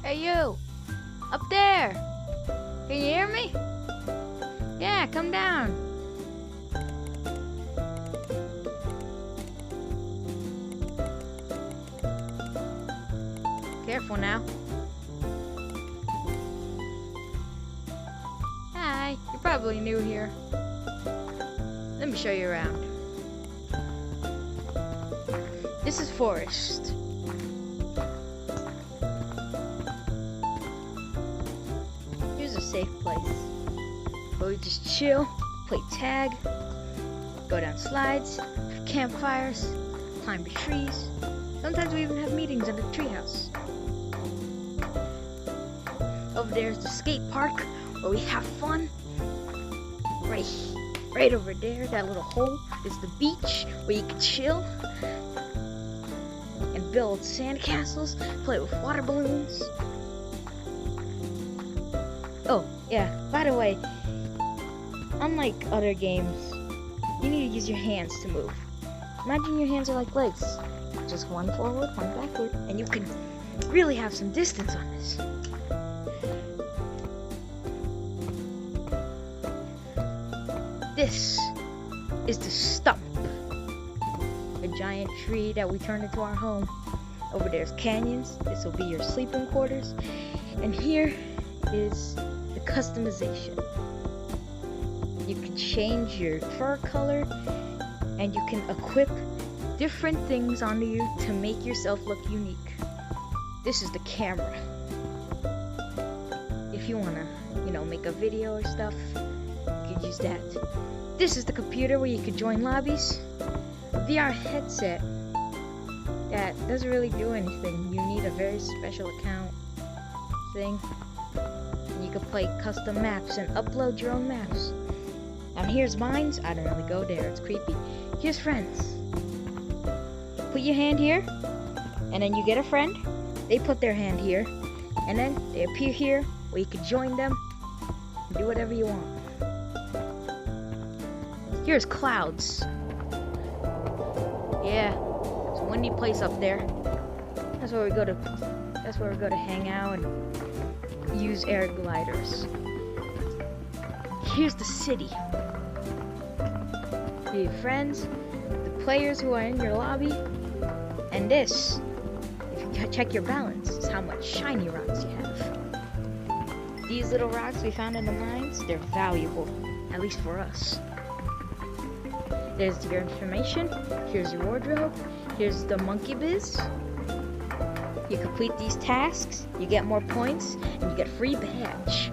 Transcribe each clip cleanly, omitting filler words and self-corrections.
Hey you! Up there! Can you hear me? Yeah, come down. Careful now. Hi, you're probably new here. Let me show you around. This is Forest. Here's a safe place where we just chill, play tag, go down slides, have campfires, climb the trees. Sometimes we even have meetings in the treehouse. Over there is the skate park where we have fun. Right over there, that little hole is the beach where you can chill and build sandcastles, play with water balloons. Oh, yeah, by the way, unlike other games, you need to use your hands to move. Imagine your hands are like legs. Just one forward, one backward, and you can really have some distance on this. This is the stump, a giant tree that we turned into our home. Over there's canyons. This will be your sleeping quarters. And here is the customization. You can change your fur color, and you can equip different things onto you to make yourself look unique. This is the camera. If you wanna, make a video or stuff, you could use that. This is the computer where you could join lobbies. A VR headset that doesn't really do anything. You need a very special account thing. And you can play custom maps and upload your own maps. And here's mines. I don't really go there, it's creepy. Here's friends. Put your hand here, and then you get a friend. They put their hand here, and then they appear here where you can join them and do whatever you want. Here's clouds. Yeah, it's a windy place up there. That's where we go to hang out and use air gliders. Here's the city. Your friends, the players who are in your lobby, and this, if you check your balance, is how much shiny rocks you have. These little rocks we found in the mines, they're valuable, at least for us. There's your information, here's your wardrobe, here's the monkey biz. You complete these tasks, you get more points, and you get a free badge.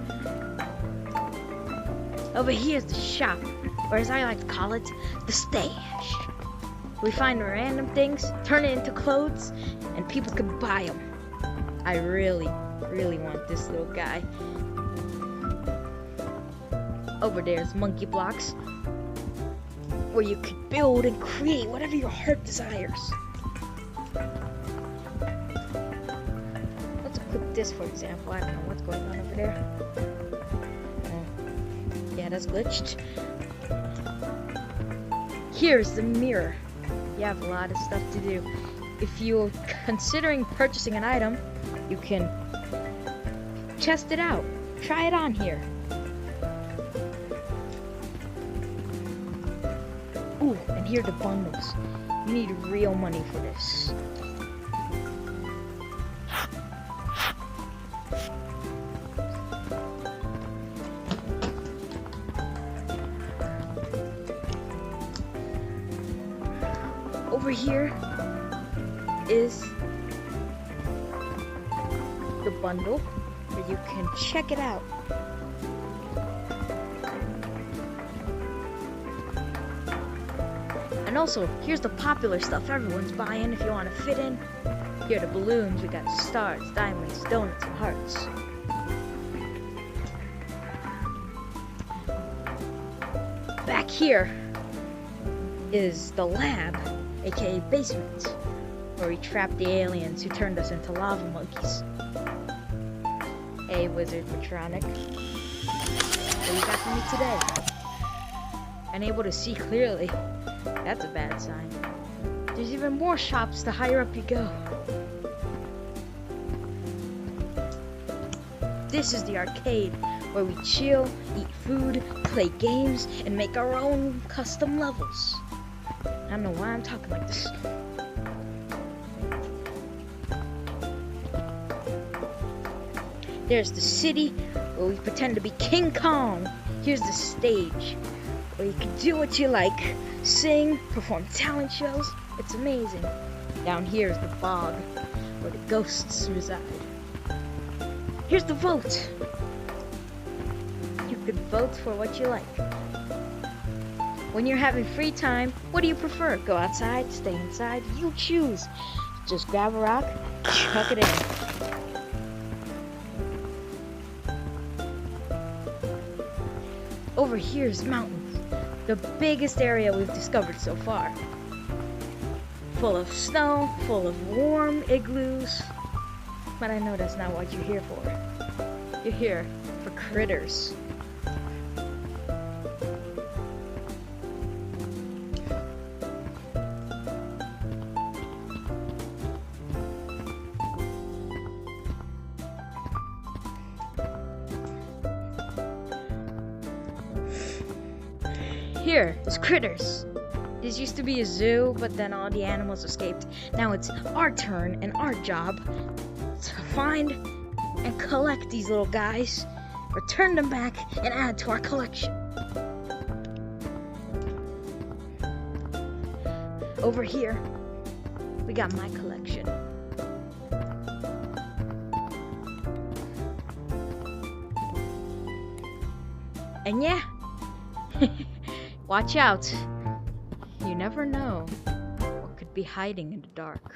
Over here's the shop, or as I like to call it, the stash. We find random things, turn it into clothes, and people can buy them. I really want this little guy. Over there's monkey blocks, where you can build and create whatever your heart desires. Let's equip this, for example. I don't know what's going on over there. Yeah, that's glitched. Here's the mirror. You have a lot of stuff to do. If you're considering purchasing an item, you can test it out. Try it on here. Ooh, and here are the bundles. You need real money for this. Over here is the bundle where you can check it out. And also, here's the popular stuff everyone's buying if you want to fit in. Here are the balloons. We got stars, diamonds, donuts, and hearts. Back here is the lab, aka basement, where we trapped the aliens who turned us into lava monkeys. Hey, Wizard Matronic. What you got for me today? Unable to see clearly. That's a bad sign. There's even more shops the higher up you go. This is the arcade, where we chill, eat food, play games, and make our own custom levels. I don't know why I'm talking like this. There's the city, where we pretend to be King Kong. Here's the stage, where you can do what you like. Sing, perform talent shows. It's amazing. Down here is the bog, where the ghosts reside. Here's the vote. You could vote for what you like. When you're having free time, what do you prefer? Go outside, stay inside, you choose. Just grab a rock, chuck it in. Over here is mountains, the biggest area we've discovered so far. Full of snow, full of warm igloos. But I know that's not what you're here for. You're here for critters. Here is critters. This used to be a zoo, but then all the animals escaped. Now it's our turn and our job to find and collect these little guys, return them back, and add to our collection. Over here, we got my collection. And yeah, watch out. You never know what could be hiding in the dark.